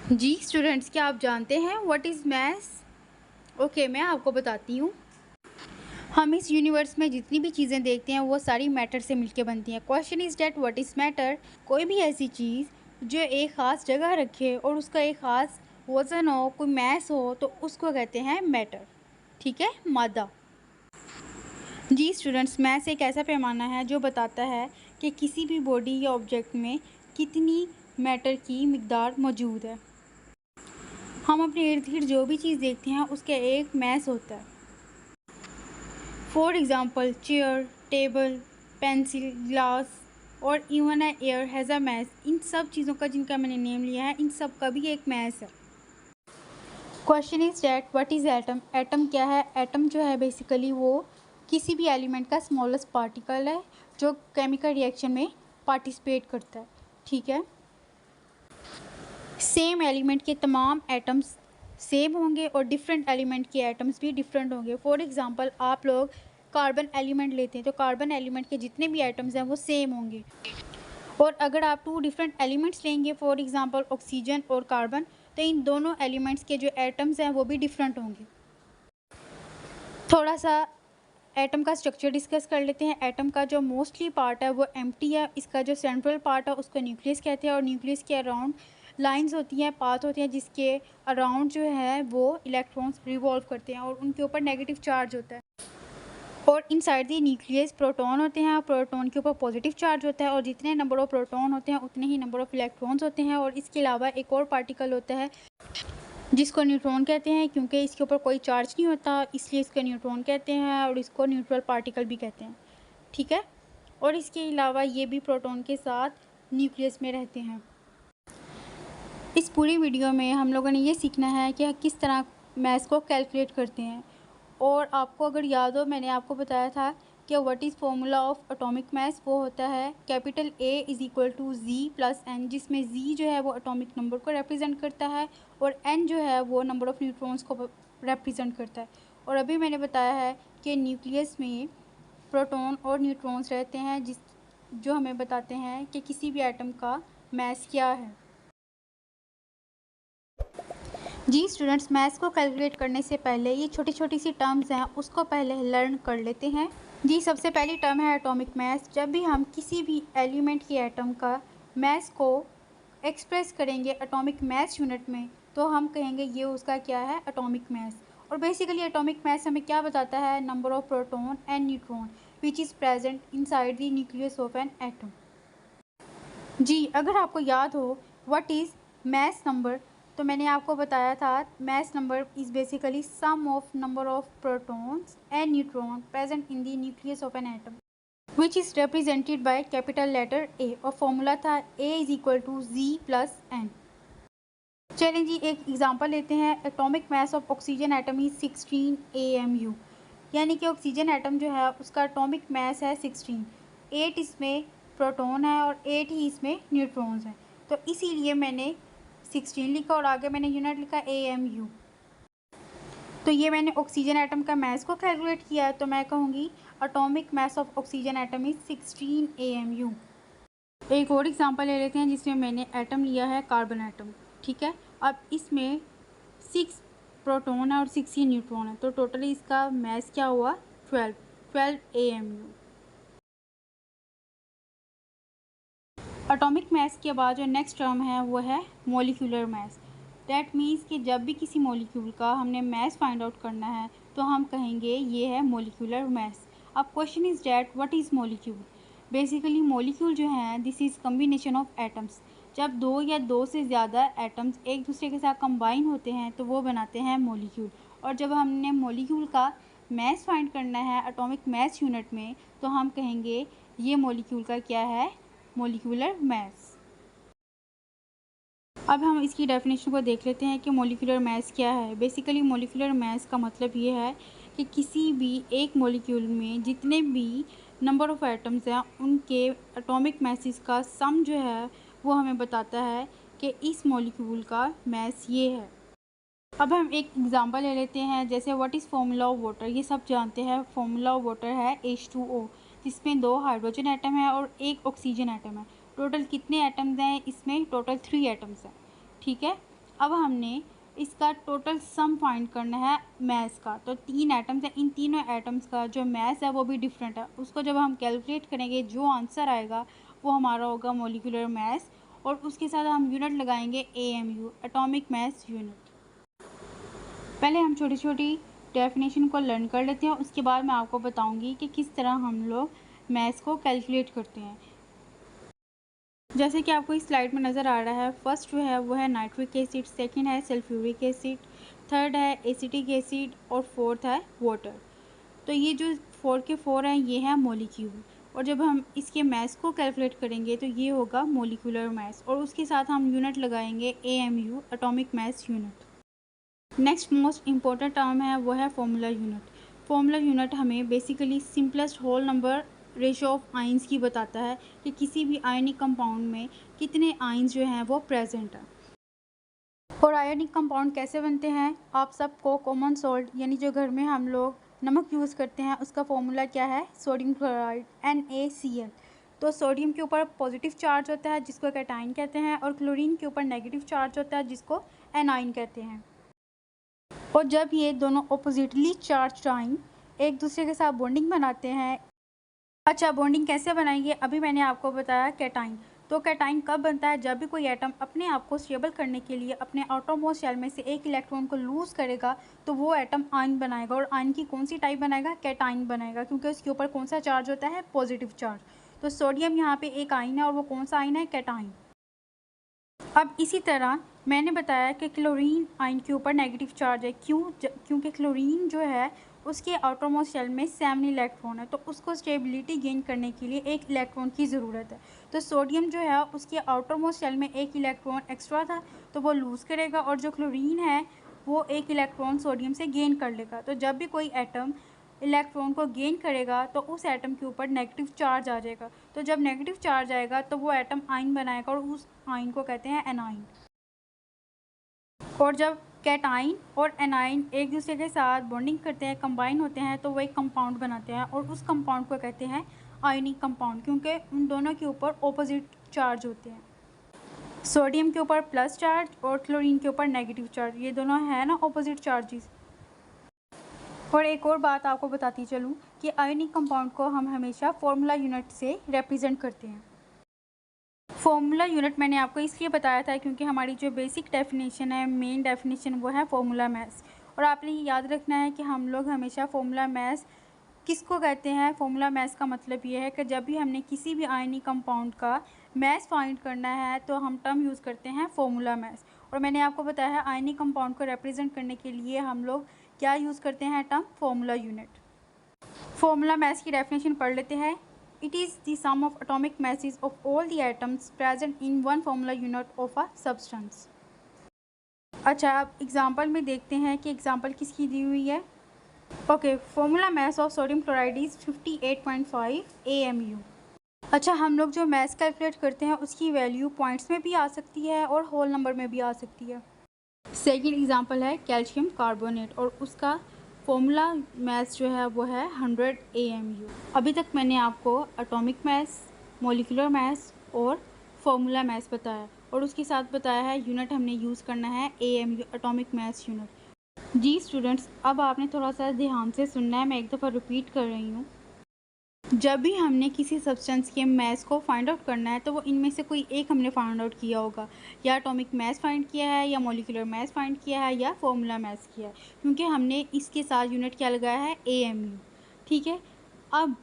जी students, क्या आप जानते हैं व्हाट इज़ मैथ्स? ओके, मैं आपको बताती हूँ। हम इस यूनिवर्स में जितनी भी चीज़ें देखते हैं वो सारी मैटर से मिलके बनती हैं। Question is that what is matter? कोई भी ऐसी चीज़ जो एक ख़ास जगह रखे और उसका एक ख़ास वज़न हो, कोई मैस हो, तो उसको कहते हैं मैटर। ठीक है, मादा। जी स्टूडेंट्स, मैस एक ऐसा पैमाना है जो बताता है कि किसी भी बॉडी या ऑब्जेक्ट में कितनी मैटर की मिकदार मौजूद है। हम अपने इर्द गिर्द जो भी चीज़ देखते हैं उसका एक मैस होता है। For example chair, table, pencil, glass और even a air has a mass. इन सब चीज़ों का जिनका मैंने नेम लिया है, इन सब का भी एक मैस है। Question is that what is atom? Atom क्या है? एटम जो है बेसिकली वो किसी भी एलिमेंट का स्मॉलेस्ट पार्टिकल है जो केमिकल रिएक्शन में पार्टिसिपेट करता है। ठीक है, सेम एलिमेंट के तमाम एटम्स सेम होंगे और डिफरेंट एलिमेंट के एटम्स भी डिफरेंट होंगे। फॉर एग्जांपल आप लोग कार्बन एलिमेंट लेते हैं तो कार्बन एलिमेंट के जितने भी एटम्स हैं वो सेम होंगे, और अगर आप टू डिफरेंट एलिमेंट्स लेंगे फॉर एग्जांपल ऑक्सीजन और कार्बन, तो इन दोनों एलिमेंट्स के जो एटम्स हैं वो भी डिफरेंट होंगे। थोड़ा सा एटम का स्ट्रक्चर डिस्कस कर लेते हैं। एटम का जो मोस्टली पार्ट है वो एम्प्टी है। इसका जो सेंट्रल पार्ट है उसको न्यूक्लियस कहते हैं, और न्यूक्लियस के अराउंड लाइंस होती हैं, पाथ होते हैं, जिसके अराउंड जो है वो इलेक्ट्रॉन्स रिवॉल्व करते हैं और उनके ऊपर नेगेटिव चार्ज होता है। और इनसाइड दी न्यूक्लियस प्रोटॉन होते हैं, प्रोटॉन के ऊपर पॉजिटिव चार्ज होता है, और जितने नंबर ऑफ प्रोटॉन होते हैं उतने ही नंबर ऑफ इलेक्ट्रॉन्स होते हैं। और इसके अलावा एक और पार्टिकल होता है जिसको न्यूट्रॉन कहते हैं, क्योंकि इसके ऊपर कोई चार्ज नहीं होता इसलिए इसको न्यूट्रॉन कहते हैं, और इसको न्यूट्रल पार्टिकल भी कहते हैं। ठीक है, और इसके अलावा ये भी प्रोटॉन के साथ न्यूक्लियस में रहते हैं। इस पूरी वीडियो में हम लोगों ने ये सीखना है कि किस तरह मैथ्स को कैलकुलेट करते हैं। और आपको अगर याद हो, मैंने आपको बताया था कि what is formula of atomic mass. वो होता है capital A is equal to Z plus N, जिसमें जी जो है वो एटॉमिक नंबर को रिप्रेजेंट करता है और एन जो है वो नंबर ऑफ़ न्यूट्रॉन्स को रिप्रेजेंट करता है। और अभी मैंने बताया है कि न्यूक्लियस में प्रोटॉन और न्यूट्रॉन्स रहते हैं जो हमें बताते हैं कि किसी भी एटम का मास क्या है। जी स्टूडेंट्स, मैथ्स को कैलकुलेट करने से पहले ये छोटी छोटी सी टर्म्स हैं उसको पहले लर्न कर लेते हैं। जी, सबसे पहली टर्म है एटॉमिक मास। जब भी हम किसी भी एलिमेंट की एटम का मास को एक्सप्रेस करेंगे एटॉमिक मास यूनिट में, तो हम कहेंगे ये उसका क्या है, एटॉमिक मास। और बेसिकली एटॉमिक मास हमें क्या बताता है, number of proton and neutron which is present inside the nucleus of an atom. जी, अगर आपको याद हो व्हाट इज़ मास नंबर, तो मैंने आपको बताया था mass number is basically sum of number of protons and neutron present in the nucleus of an atom which is represented by capital letter A, और फॉर्मूला था A is equal to Z plus N. चलें जी, एक example लेते हैं। Atomic mass of oxygen atom is 16 AMU, यानी कि oxygen atom जो है उसका एटॉमिक मास है 16। 8 इसमें प्रोटॉन है और 8 ही इसमें न्यूट्रॉन्स हैं, तो इसीलिए मैंने 16 लिखा और आगे मैंने यूनिट लिखा AMU। तो ये मैंने ऑक्सीजन एटम का मास को कैलकुलेट किया है, तो मैं कहूँगी atomic mass of oxygen atom is 16 AMU। एक और एग्जांपल ले लेते हैं जिसमें मैंने एटम लिया है कार्बन एटम। ठीक है, अब इसमें 6 प्रोटॉन है और 6 ही न्यूट्रॉन है, तो टोटली इसका मास क्या हुआ, 12 AMU। एटॉमिक मास के बाद जो नेक्स्ट टर्म है वो है मोलिकुलर मास। दैट मीन्स कि जब भी किसी मोलिक्यूल का हमने मास फाइंड आउट करना है तो हम कहेंगे ये है मोलिकुलर मास। अब question is that what is molecule? Basically molecule जो है this is combination of atoms. जब दो या दो से ज़्यादा एटम्स एक दूसरे के साथ कंबाइन होते हैं तो वो बनाते हैं मोलिक्यूल। और जब हमने मोलिक्यूल का मास फाइंड करना है एटॉमिक मास यूनिट में, तो हम कहेंगे ये मोलिक्यूल का क्या है, मोलिकुलर मास। अब हम इसकी डेफिनेशन को देख लेते हैं कि मोलिकुलर मास क्या है। बेसिकली मोलिकुलर मास का मतलब ये है कि किसी भी एक मोलिक्यूल में जितने भी नंबर ऑफ़ एटम्स हैं उनके एटॉमिक मासेस का सम जो है वो हमें बताता है कि इस मोलिक्यूल का मास ये है। अब हम एक एग्जांपल ले लेते हैं, जैसे what is formula of water. ये सब जानते हैं, फार्मूला ऑफ वाटर है H2O, जिसमें 2 हाइड्रोजन एटम है और 1 ऑक्सीजन एटम है। टोटल कितने एटम्स हैं इसमें, टोटल 3 एटम्स हैं। ठीक है, अब हमने इसका टोटल सम फाइंड करना है मैस का। तो 3 एटम्स हैं, इन तीनों एटम्स का जो मैस है वो भी डिफरेंट है। उसको जब हम कैलकुलेट करेंगे जो आंसर आएगा वो हमारा होगा मोलिकुलर मैस, और उसके साथ हम यूनिट लगाएंगे AMU, एटॉमिक मैस यूनिट। पहले हम छोटी छोटी डेफिनेशन को लर्न कर लेते हैं, उसके बाद मैं आपको बताऊंगी कि किस तरह हम लोग मैस को कैलकुलेट करते हैं। जैसे कि आपको इस स्लाइड में नज़र आ रहा है, फर्स्ट जो है वो है नाइट्रिक एसिड, सेकंड है सल्फ्यूरिक एसिड, थर्ड है एसिटिक एसिड और फोर्थ है वाटर। तो ये जो 4 के 4 हैं ये हैं मोलिक्यूल, और जब हम इसके मैस को कैलकुलेट करेंगे तो ये होगा मोलिकुलर मैस, और उसके साथ हम यूनिट लगाएंगे AMU, atomic mass unit. Next most important term है वो है फॉर्मूला यूनिट। फॉर्मूला यूनिट हमें basically simplest whole number ratio of ions की बताता है कि किसी भी आयनिक कंपाउंड में कितने आइंस जो हैं वो प्रेजेंट हैं। और आयनिक कंपाउंड कैसे बनते हैं, आप सबको कॉमन सॉल्ट यानी जो घर में हम लोग नमक यूज़ करते हैं उसका फॉर्मूला क्या है, सोडियम क्लोराइड NaCl। तो सोडियम के ऊपर पॉजिटिव चार्ज होता है जिसको कैटाइन कहते हैं, और क्लोरीन के ऊपर नेगेटिव चार्ज होता है जिसको एनाइन कहते हैं। और जब ये दोनों ऑपोजिटली चार्ज आइन एक दूसरे के साथ बॉन्डिंग बनाते हैं। अच्छा, बॉन्डिंग कैसे बनाएंगे, अभी मैंने आपको बताया कैटाइन। तो कैटाइन कब बनता है, जब भी कोई एटम अपने आप को स्टेबल करने के लिए अपने आउटरमोस्ट शेल में से एक इलेक्ट्रॉन को लूज़ करेगा तो वो एटम आयन बनाएगा, और आयन की कौन सी टाइप बनाएगा, कैटाइन बनाएगा, क्योंकि उसके ऊपर कौन सा चार्ज होता है, पॉजिटिव चार्ज। तो सोडियम यहाँ पे एक आयन है और वो कौन सा आयन है, कैटाइन। अब इसी तरह मैंने बताया कि क्लोरीन आयन के ऊपर नेगेटिव चार्ज है, क्योंकि क्लोरीन जो है उसके आउटरमोस्ट शेल में 7 इलेक्ट्रॉन है, तो उसको स्टेबिलिटी गेन करने के लिए एक इलेक्ट्रॉन की ज़रूरत है। तो सोडियम जो है उसके आउटरमोस्ट शेल में एक इलेक्ट्रॉन एक्स्ट्रा था तो वो लूज़ करेगा, और जो क्लोरीन है वो एक इलेक्ट्रॉन सोडियम से गेन कर लेगा। तो जब भी कोई एटम इलेक्ट्रॉन को गेन करेगा तो उस एटम के ऊपर नेगेटिव चार्ज आ जाएगा। तो जब नेगेटिव चार्ज आएगा तो वो एटम आयन बनाएगा, और उस आयन को कहते हैं एनाइन। और जब कैटाइन और एनाइन एक दूसरे के साथ बॉन्डिंग करते हैं, कंबाइन होते हैं, तो वो एक कंपाउंड बनाते हैं, और उस कंपाउंड को कहते हैं आयनिक कंपाउंड, क्योंकि उन दोनों के ऊपर ऑपोजिट चार्ज होते हैं। सोडियम के ऊपर प्लस चार्ज और क्लोरीन के ऊपर नेगेटिव चार्ज, ये दोनों है ना ऑपोजिट चार्जेस। और एक और बात आपको बताती चलूँ कि आयनिक कंपाउंड को हम हमेशा फॉर्मूला यूनिट से रिप्रेजेंट करते हैं। फॉर्मूला यूनिट मैंने आपको इसलिए बताया था क्योंकि हमारी जो बेसिक डेफिनेशन है, मेन डेफिनेशन, वो है फॉर्मूला मैस। और आपने ये याद रखना है कि हम लोग हमेशा फॉर्मूला मैस किसको कहते हैं। फॉर्मूला मैस का मतलब ये है कि जब भी हमने किसी भी आयनिक कंपाउंड का मैस फाइंड करना है तो हम टर्म यूज़ करते हैं फॉर्मूला मैस। और मैंने आपको बताया है आयनिक कंपाउंड को रिप्रेजेंट करने के लिए हम लोग क्या यूज़ करते हैं, term formula unit. Formula mass की डेफिनेशन पढ़ लेते हैं। It is the sum of atomic masses of all the atoms present in one formula unit of a substance। अच्छा, अब एग्जांपल में देखते हैं कि एग्जांपल किसकी दी हुई है। Okay, formula mass of sodium chloride is 58.5 AMU। अच्छा, हम लोग जो मैस कैलकुलेट करते हैं उसकी वैल्यू पॉइंट्स में भी आ सकती है और होल नंबर में भी आ सकती है। सेकेंड एग्जांपल है कैल्शियम कार्बोनेट, और उसका फॉर्मूला मैस जो है वो है 100 AMU। अभी तक मैंने आपको एटॉमिक मैस, मोलिकुलर मैस और फॉर्मूला मैस बताया, और उसके साथ बताया है यूनिट हमने यूज़ करना है AMU, एटॉमिक मैस यूनिट। जी स्टूडेंट्स, अब आपने थोड़ा सा ध्यान से सुनना है, मैं एक दफ़ा रिपीट कर रही हूँ। जब भी हमने किसी सब्सटेंस के मैस को फाइंड आउट करना है तो वो इनमें से कोई एक हमने फाइंड आउट किया होगा, या एटॉमिक मैस फाइंड किया है, या मोलिकुलर मैस फाइंड किया है, या फॉर्मूला मैस किया है, क्योंकि हमने इसके साथ यूनिट क्या लगाया है, AMU। ठीक है, अब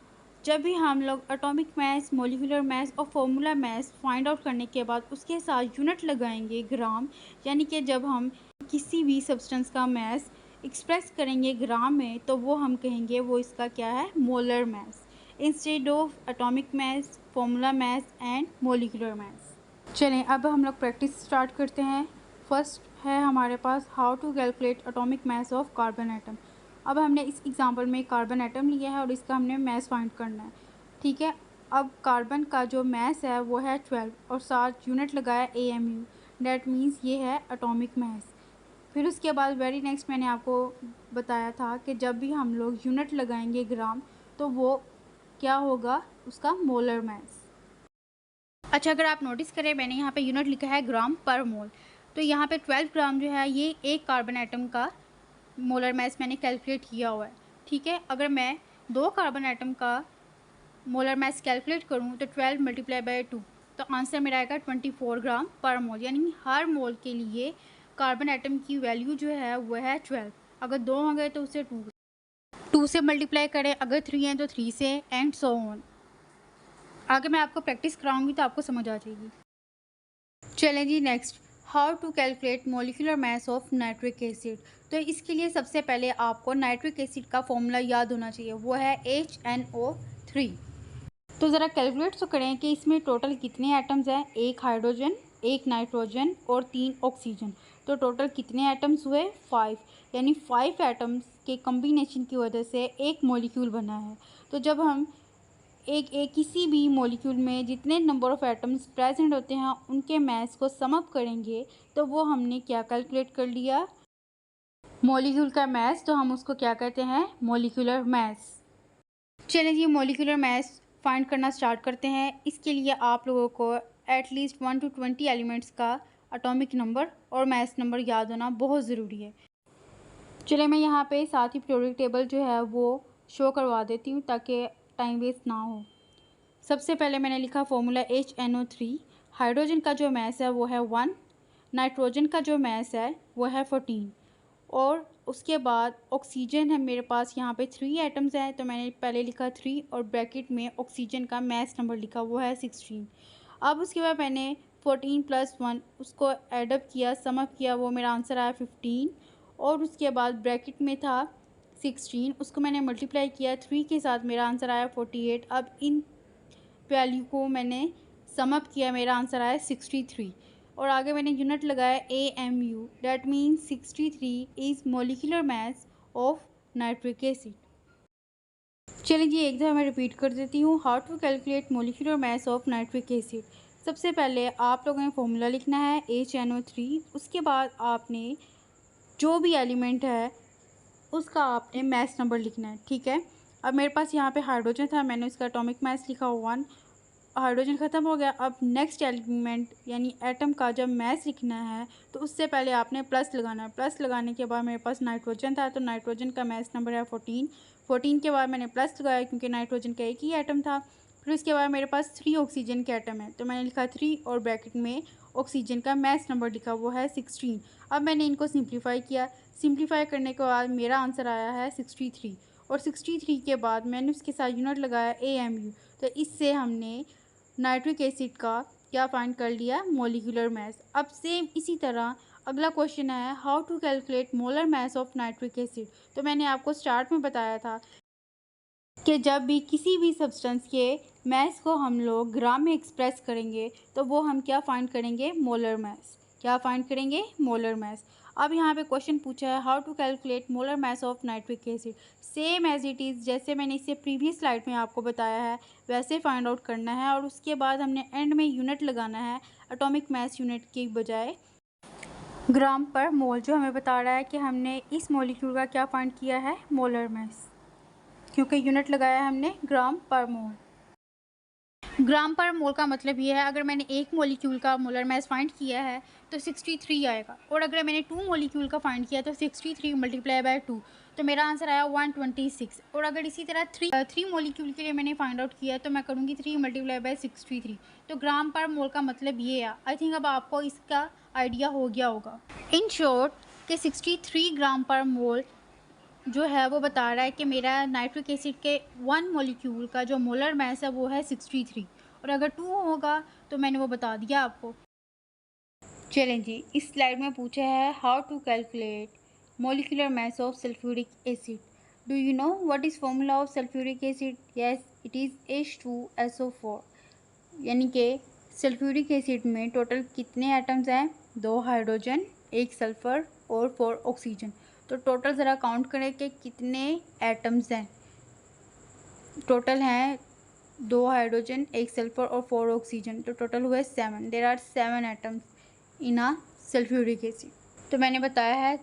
जब भी हम लोग एटॉमिक मैस, मोलिकुलर मैस और फॉर्मूला मैस फाइंड आउट करने के बाद उसके साथ यूनिट लगाएंगे ग्राम, यानी कि जब हम किसी भी सब्सटेंस का मैस एक्सप्रेस करेंगे ग्राम में तो वो हम कहेंगे वो इसका क्या है, molar mass, instead of atomic mass, formula mass and molecular mass. चलें, अब हम लोग प्रैक्टिस स्टार्ट करते हैं। फर्स्ट है हमारे पास how to calculate atomic mass of carbon atom. अब हमने इस एग्जांपल में कार्बन एटम लिया है और इसका हमने मैस फाइंड करना है। ठीक है, अब कार्बन का जो मैस है वो है 12 और साथ यूनिट लगाया AMU, डैट मीन्स ये है एटॉमिक मैस। फिर उसके बाद वेरी नेक्स्ट मैंने आपको बताया था कि जब भी हम लोग यूनिट लगाएंगे ग्राम तो वो क्या होगा, उसका मोलर मैस। अच्छा, अगर आप नोटिस करें मैंने यहाँ पे यूनिट लिखा है ग्राम पर मोल। तो यहाँ पे 12 ग्राम जो है ये एक कार्बन एटम का मोलर मास मैंने कैलकुलेट किया हुआ है। ठीक है, अगर मैं 2 कार्बन एटम का मोलर मास कैलकुलेट करूँ तो 12 मल्टीप्लाई बाय 2, तो आंसर मेरा आएगा 24 ग्राम पर मोल। यानी हर मोल के लिए कार्बन एटम की वैल्यू जो है वो है 12। अगर 2 होंगे तो उसे 2 से मल्टीप्लाई करें, अगर 3 हैं तो 3 से, एंड सो ऑन। आगे मैं आपको प्रैक्टिस कराऊंगी तो आपको समझ आ जाएगी। चलें जी next, how to calculate molecular mass of nitric acid. तो इसके लिए सबसे पहले आपको नाइट्रिक एसिड का फॉर्मूला याद होना चाहिए, वो है HNO3। तो ज़रा कैलकुलेट तो करें कि इसमें टोटल कितने एटम्स हैं। एक हाइड्रोजन, एक नाइट्रोजन और 3 ऑक्सीजन। तो टोटल कितने एटम्स हुए, 5। यानी 5 एटम्स के कम्बिनेशन की वजह से एक मॉलिक्यूल बना है। तो जब हम एक किसी भी मॉलिक्यूल में जितने नंबर ऑफ़ एटम्स प्रेजेंट होते हैं उनके मास को सम अप करेंगे तो वो हमने क्या कैलकुलेट कर लिया, मॉलिक्यूल का मास। तो हम उसको क्या कहते हैं, मॉलिक्यूलर मास। चलिए जी मॉलिक्यूलर मास फाइंड करना स्टार्ट करते हैं। इसके लिए आप लोगों को एटलीस्ट 1 to 20 एलिमेंट्स का एटॉमिक नंबर और मास नंबर याद होना बहुत ज़रूरी है। चलिए मैं यहाँ पे साथ ही पीरियोडिक टेबल जो है वो शो करवा देती हूँ ताकि टाइम वेस्ट ना हो। सबसे पहले मैंने लिखा फॉर्मूला HNO3। हाइड्रोजन का जो मास है वो है 1, नाइट्रोजन का जो मास है वो है 14, और उसके बाद ऑक्सीजन है मेरे पास यहाँ पे 3 एटम्स हैं। तो मैंने पहले लिखा 3 और ब्रैकेट में ऑक्सीजन का मास नंबर लिखा वो है 16। अब उसके बाद मैंने 14 + 1 उसको एडअप किया, समअप किया, वो मेरा आंसर आया 15। और उसके बाद ब्रैकेट में था 16, उसको मैंने मल्टीप्लाई किया 3 के साथ, मेरा आंसर आया 48। अब इन वैल्यू को मैंने समअप किया, मेरा आंसर आया 63। और आगे मैंने यूनिट लगाया AMU, that means 63 is molecular mass of nitric acid. चलिए जी एक दफ़ा मैं रिपीट कर देती हूँ, how to calculate molecular mass of nitric acid. सबसे पहले आप लोगों ने फॉर्मूला लिखना है HNO3। उसके बाद आपने जो भी एलिमेंट है उसका आपने मास नंबर लिखना है। ठीक है, अब मेरे पास यहाँ पे हाइड्रोजन था, मैंने उसका एटॉमिक मास लिखा 1। हाइड्रोजन ख़त्म हो गया। अब नेक्स्ट एलिमेंट यानी एटम का जब मास लिखना है तो उससे पहले आपने प्लस लगाना है। प्लस लगाने के बाद मेरे पास नाइट्रोजन था, तो नाइट्रोजन का मास नंबर है 14। 14 के बाद मैंने प्लस लगाया क्योंकि नाइट्रोजन का एक ही एटम था। फिर उसके बाद मेरे पास 3 ऑक्सीजन के एटम है, तो मैंने लिखा 3 और ब्रैकेट में ऑक्सीजन का मास नंबर लिखा वो है 16। अब मैंने इनको सिंप्लीफाई किया, सिंप्लीफाई करने के बाद मेरा आंसर आया है 63। और 63 के बाद मैंने उसके साथ यूनिट लगाया AMU। तो इससे हमने नाइट्रिक एसिड का क्या फाइंड कर लिया, मॉलिक्यूलर मास। अब सेम इसी तरह अगला क्वेश्चन है, how to calculate molar mass of nitric acid. तो मैंने आपको स्टार्ट में बताया था कि जब भी किसी भी सब्सटेंस के मास को हम लोग ग्राम में एक्सप्रेस करेंगे तो वो हम क्या फाइंड करेंगे, मोलर मास। क्या फाइंड करेंगे, मोलर मास। अब यहाँ पे क्वेश्चन पूछा है, how to calculate molar mass of nitric acid. Same as it is जैसे मैंने इससे प्रीवियस स्लाइड में आपको बताया है वैसे फाइंड आउट करना है। और उसके बाद हमने एंड में यूनिट लगाना है, एटॉमिक मास यूनिट के बजाय ग्राम पर मोल, जो हमें बता रहा है कि हमने इस मॉलिक्यूल का क्या फाइंड किया है, मोलर मास, क्योंकि यूनिट लगाया है हमने ग्राम पर मोल। ग्राम पर मोल का मतलब ये है, अगर मैंने एक मॉलिक्यूल का मोलर मास फाइंड किया है तो 63 आएगा, और अगर मैंने 2 मॉलिक्यूल का फाइंड किया तो 63 मल्टीप्लाई बाय 2, तो मेरा आंसर आया 126। और अगर इसी तरह 3 मॉलिक्यूल के लिए मैंने फाइंड आउट किया तो मैं करूँगी 3 मल्टीप्लाई बाय 63। तो ग्राम पर मोल का मतलब ये है। आई थिंक अब आपको इसका आइडिया हो गया होगा। इन शॉर्ट कि 63 ग्राम पर मोल जो है वो बता रहा है कि मेरा नाइट्रिक एसिड के 1 मॉलिक्यूल का जो मोलर मास है वो है 63, और अगर 2 होगा तो मैंने वो बता दिया आपको। चलें जी, इस स्लाइड में पूछा है, how to calculate molecular mass of sulphuric acid. Do you know what is formula of sulphuric acid? Yes, it is H2SO4। यानी कि सल्फ्यूरिक एसिड में टोटल कितने एटम्स हैं, 2 हाइड्रोजन, 1 सल्फ़र और 4 ऑक्सीजन। तो टोटल ज़रा काउंट करें कि कितने एटम्स हैं। टोटल हैं 2 हाइड्रोजन, 1 सल्फ़र और 4 ऑक्सीजन, तो टोटल हुए 7। There are 7 atoms in a sulphuric acid. तो मैंने बताया है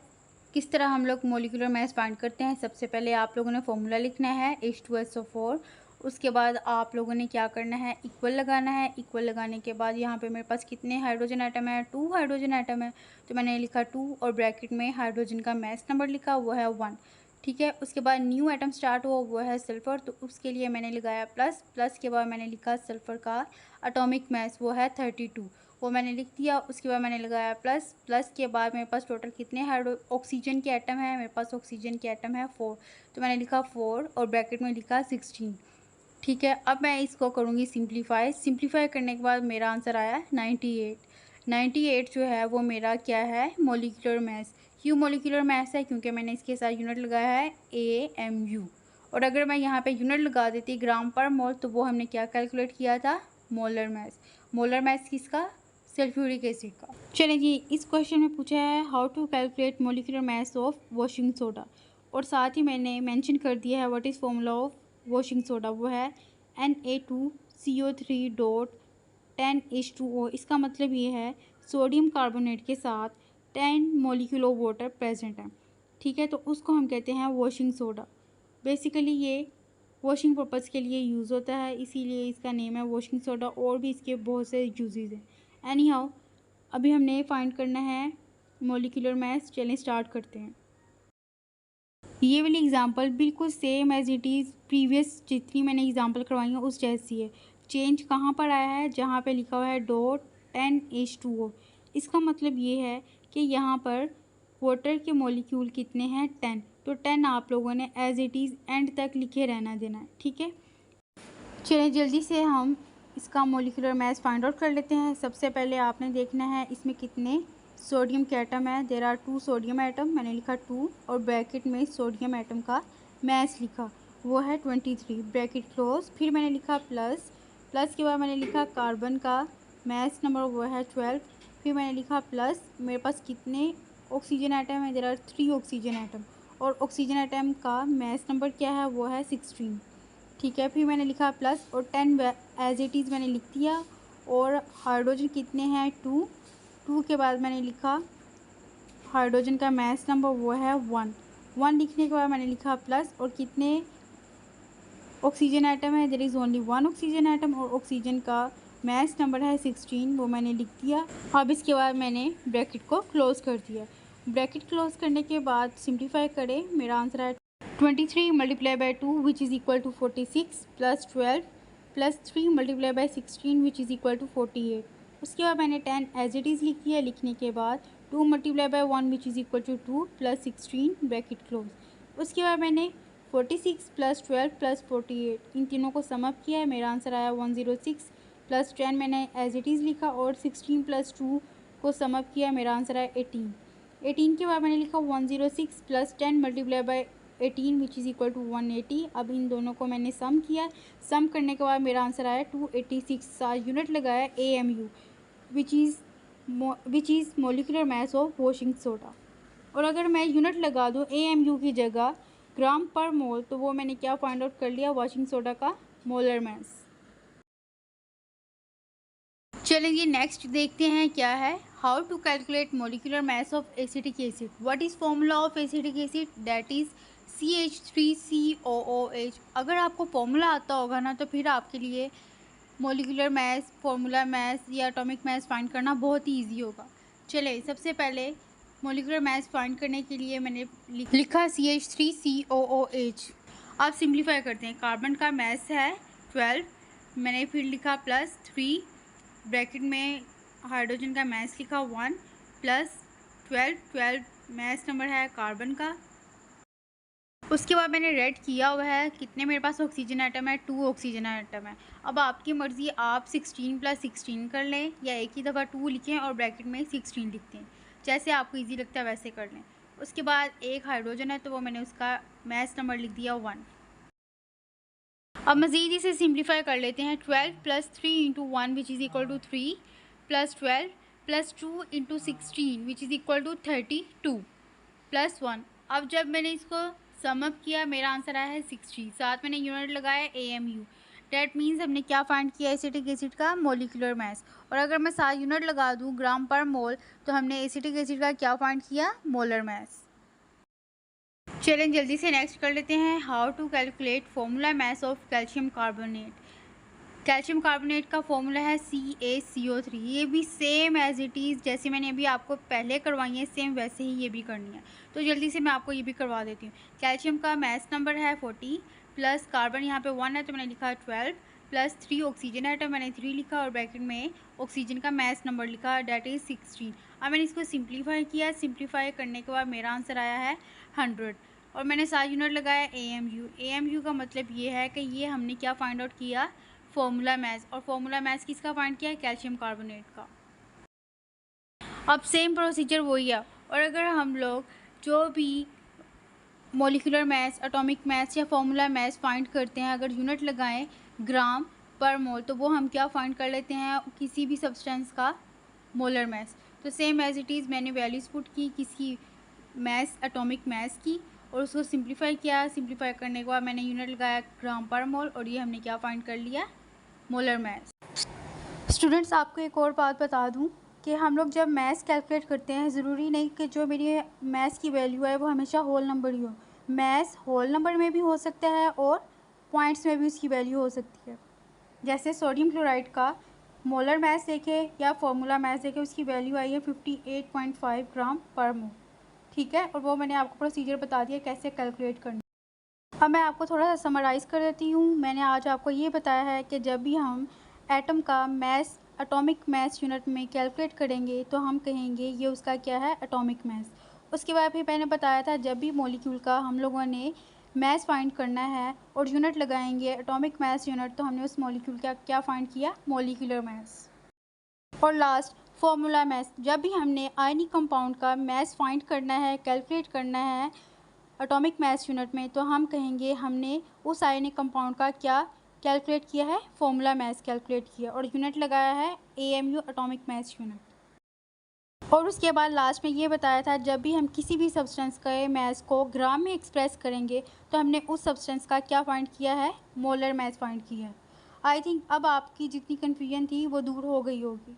किस तरह हम लोग मॉलिक्यूलर मास फाइंड करते हैं। सबसे पहले आप लोगों ने फॉर्मूला लिखना है H2SO4। उसके बाद आप लोगों ने क्या करना है, इक्वल लगाना है। इक्वल लगाने के बाद यहाँ पे मेरे पास कितने हाइड्रोजन आइटम है, 2 हाइड्रोजन आइटम है, तो मैंने लिखा 2 और ब्रैकेट में हाइड्रोजन का मास नंबर लिखा वो है 1। ठीक है, उसके बाद न्यू आइटम स्टार्ट हुआ वो है सल्फ़र, तो उसके लिए मैंने लगाया प्लस। प्लस के बाद मैंने लिखा सल्फ़र का एटॉमिक मास वो है 32, वो मैंने लिख दिया। उसके बाद मैंने लगाया प्लस। प्लस के बाद मेरे पास टोटल कितने ऑक्सीजन के आइटम है, मेरे पास ऑक्सीजन के आइटम है 4, तो मैंने लिखा 4 और ब्रैकेट में लिखा 16। ठीक है, अब मैं इसको करूँगी सिंप्लीफाई। सिंप्लीफाई करने के बाद मेरा आंसर आया 98। 98 जो है वो मेरा क्या है, मोलिकुलर मास। क्यों मोलिकुलर मास है, क्योंकि मैंने इसके साथ यूनिट लगाया है AMU। और अगर मैं यहाँ पे यूनिट लगा देती ग्राम पर मोल, तो वो हमने क्या कैलकुलेट किया था, मोलर मास। मोलर मास किसका, सल्फ्यूरिक एसिड का। चलिए जी, इस क्वेश्चन में पूछा है how to calculate molecular mass of washing soda, और साथ ही मैंने मेंशन कर दिया है what is formula of washing soda, वो है Na2CO3.10H2O। इसका मतलब ये है सोडियम कार्बोनेट के साथ 10 मॉलिक्यूल ऑफ वाटर प्रेजेंट है। ठीक है, तो उसको हम कहते हैं वॉशिंग सोडा। बेसिकली ये वॉशिंग पर्पज़ के लिए यूज़ होता है, इसीलिए इसका नेम है वॉशिंग सोडा, और भी इसके बहुत से यूजेस हैं। एनी हाउ, अभी हमने फाइंड करना है मॉलिक्यूलर मास। चलें स्टार्ट करते हैं। ये वाली एग्जांपल बिल्कुल same as it is previous जितनी मैंने एग्जांपल करवाई है उस जैसी है। चेंज कहाँ पर आया है, जहाँ पे लिखा हुआ है डॉट 10H2O। इसका मतलब ये है कि यहाँ पर वाटर के मॉलिक्यूल कितने हैं, 10, तो 10 आप लोगों ने एज इट इज़ एंड तक लिखे रहना देना है। ठीक है, चलिए जल्दी से हम इसका मॉलिक्यूलर मास फाइंड आउट कर लेते हैं। सबसे पहले आपने देखना है इसमें कितने सोडियम के एटम है। देयर आर 2 सोडियम एटम, मैंने लिखा 2 और ब्रैकेट में सोडियम एटम का मास लिखा वो है 23, ब्रैकेट क्लोज। फिर मैंने लिखा प्लस। प्लस के बाद मैंने लिखा कार्बन का मास नंबर वो है 12। फिर मैंने लिखा प्लस, मेरे पास कितने ऑक्सीजन एटम है, देयर आर 3 ऑक्सीजन एटम, और ऑक्सीजन एटम का मास नंबर क्या है, वो है 16। ठीक है, फिर मैंने लिखा प्लस और 10 एज इट इज़ मैंने लिख दिया। और हाइड्रोजन कितने हैं, 2। 2 के बाद मैंने लिखा हाइड्रोजन का मास नंबर वो है 1। 1 लिखने के बाद मैंने लिखा प्लस, और कितने ऑक्सीजन आइटम है, there is only 1 oxygen item, और ऑक्सीजन का मास नंबर है 16, वो मैंने लिख दिया। अब इसके बाद मैंने ब्रैकेट को क्लोज़ कर दिया। ब्रैकेट क्लोज़ करने के बाद सिंप्लीफाई करें, मेरा आंसर है 23 multiply by 2 which is equal to 46 plus 12 plus 3 multiply by 16 which is equal to 48। उसके बाद मैंने 10 एज इट इज़ लिख दिया। लिखने के बाद 2 multiply by 1 which is equal to 2 plus 16 bracket close. उसके बाद मैंने 46 प्लस 12 प्लस 48 इन तीनों को सम अप किया है, मेरा आंसर आया 106 प्लस 10 मैंने एज इट इज़ लिखा, और 16 प्लस 2 को सम अप किया, मेरा आंसर आया 18। 18 के बाद मैंने लिखा 106 plus 10 multiply by 18 which is equal to 180। अब इन दोनों को मैंने सम किया। सम करने के बाद मेरा आंसर आया 286। यूनिट लगाया AMU which is molecular mass of washing soda. और अगर मैं यूनिट लगा दूँ AMU की जगह ग्राम पर मोल, तो वो मैंने क्या फाइंड आउट कर लिया, वॉशिंग सोडा का मोलर मास। चलिए नेक्स्ट देखते हैं क्या है, how to calculate molecular mass of acetic acid. What is formula of acetic acid, that is CH3COOH। अगर आपको फॉर्मूला आता होगा ना, तो फिर आपके लिए मोलिकुलर मास, फॉर्मूला मास या एटॉमिक मास फाइंड करना बहुत ही ईजी होगा। चले सबसे पहले मोलिकुलर मास फाइंड करने के लिए मैंने लिखा CH3COOH। अब सिंप्लीफाई करते हैं। कार्बन का मास है 12, मैंने फिर लिखा प्लस 3, ब्रैकेट में हाइड्रोजन का मास लिखा 1 प्लस 12 मास नंबर है कार्बन का। उसके बाद मैंने रेड किया हुआ है कितने मेरे पास ऑक्सीजन आइटम है, 2 ऑक्सीजन आइटम है। अब आपकी मर्ज़ी, आप 16 प्लस 16 कर लें या एक ही दफ़ा 2 लिखें और ब्रैकेट में 16 लिखते हैं, जैसे आपको इजी लगता है वैसे कर लें। उसके बाद एक हाइड्रोजन है, तो वो मैंने उसका मास नंबर लिख दिया 1। अब मज़ीद इसे सिंप्लीफाई कर लेते हैं। 12 plus 3 into 1 which is equal to 3 plus 12 plus 2 into 16 which is equal to 32 plus 1। अब जब मैंने इसको सम अप किया, मेरा आंसर आया है 60। साथ मैंने यूनिट लगाया AMU, डैट मीन्स हमने क्या फाइंड किया, एसिटिक एसिड का मोलिकुलर मास। और अगर मैं साथ यूनिट लगा दूँ ग्राम पर मोल, तो हमने एसिटिक एसिड का क्या फाइंड किया, मोलर मास। चलें जल्दी से नेक्स्ट कर लेते हैं, how to calculate formula mass of calcium carbonate. Calcium carbonate का फॉर्मूला है CaCO3। ये भी सेम एज इट इज़ जैसे मैंने अभी आपको पहले करवाई है, सेम वैसे ही ये भी करनी है। तो जल्दी से मैं आपको ये भी करवा देती हूँ। कैल्शियम का मास नंबर है 40 प्लस कार्बन यहाँ पे 1 है तो मैंने लिखा 12 प्लस 3 ऑक्सीजन है तो मैंने 3 लिखा और ब्रैकेट में ऑक्सीजन का मास नंबर लिखा, डेट इज़ 16। अब मैंने इसको सिंप्लीफाई किया, सिंप्लीफाई करने के बाद मेरा आंसर आया है 100 और मैंने सारा यूनिट लगाया AMU। AMU का मतलब ये है कि ये हमने क्या फाइंड आउट किया, फॉर्मूला मैस। और फॉर्मूला मैस किसका फाइंड किया है, कैल्शियम कार्बोनेट का। अब सेम प्रोसीजर वही है। और अगर हम लोग जो भी मॉलिक्यूलर मैस, एटॉमिक मैस या फॉर्मूला मैस फाइंड करते हैं, अगर यूनिट लगाएं ग्राम पर मोल, तो वो हम क्या फाइंड कर लेते हैं, किसी भी सब्सटेंस का मोलर मैस। तो सेम एज इट इज़ मैंने वैल्यूज पुट की किसी मैस, एटॉमिक मैस की, और उसको सिंप्लीफाई किया। सिंप्लीफाई करने के बाद मैंने यूनिट लगाया ग्राम पर मोल और ये हमने क्या फाइंड कर लिया, मोलर मैस। स्टूडेंट्स आपको एक और बात बता दूं कि हम लोग जब मैस कैलकुलेट करते हैं, ज़रूरी नहीं कि जो मेरी मैस की वैल्यू है वो हमेशा होल नंबर ही हो। मैस होल नंबर में भी हो सकता है और पॉइंट्स में भी उसकी वैल्यू हो सकती है। जैसे सोडियम क्लोराइड का मोलर मैस देखें या फॉर्मूला मैस देखें, उसकी वैल्यू आई है 58.5 ग्राम पर मोल, ठीक है। और वो मैंने आपको प्रोसीजर बता दिया कैसे कैलकुलेट करना। अब मैं आपको थोड़ा सा समराइज़ कर देती हूँ। मैंने आज आपको ये बताया है कि जब भी हम एटम का मैस एटॉमिक मैस यूनिट में कैलकुलेट करेंगे तो हम कहेंगे ये उसका क्या है, एटॉमिक मैस। उसके बाद फिर मैंने बताया था जब भी मॉलिक्यूल का हम लोगों ने मैस फाइंड करना है और यूनिट लगाएंगे एटॉमिक मैस यूनिट, तो हमने उस मॉलिक्यूल का क्या फाइंड किया, मॉलिक्यूलर मैस। और लास्ट फॉर्मूला मैस, जब भी हमने आयनिक कंपाउंड का मैस फाइंड करना है, कैलकुलेट करना है एटॉमिक मैस यूनिट में, तो हम कहेंगे हमने उस आयनिक कंपाउंड का क्या कैलकुलेट किया है, फॉर्मूला मैस कैलकुलेट किया और यूनिट लगाया है AMU एटॉमिक मैस यूनिट। और उसके बाद लास्ट में ये बताया था जब भी हम किसी भी सब्सटेंस के मैस को ग्राम में एक्सप्रेस करेंगे तो हमने उस सब्सटेंस का क्या फाइंड किया है, मोलर मैस फाइंड किया है। आई थिंक अब आपकी जितनी कन्फ्यूजन थी वो दूर हो गई होगी।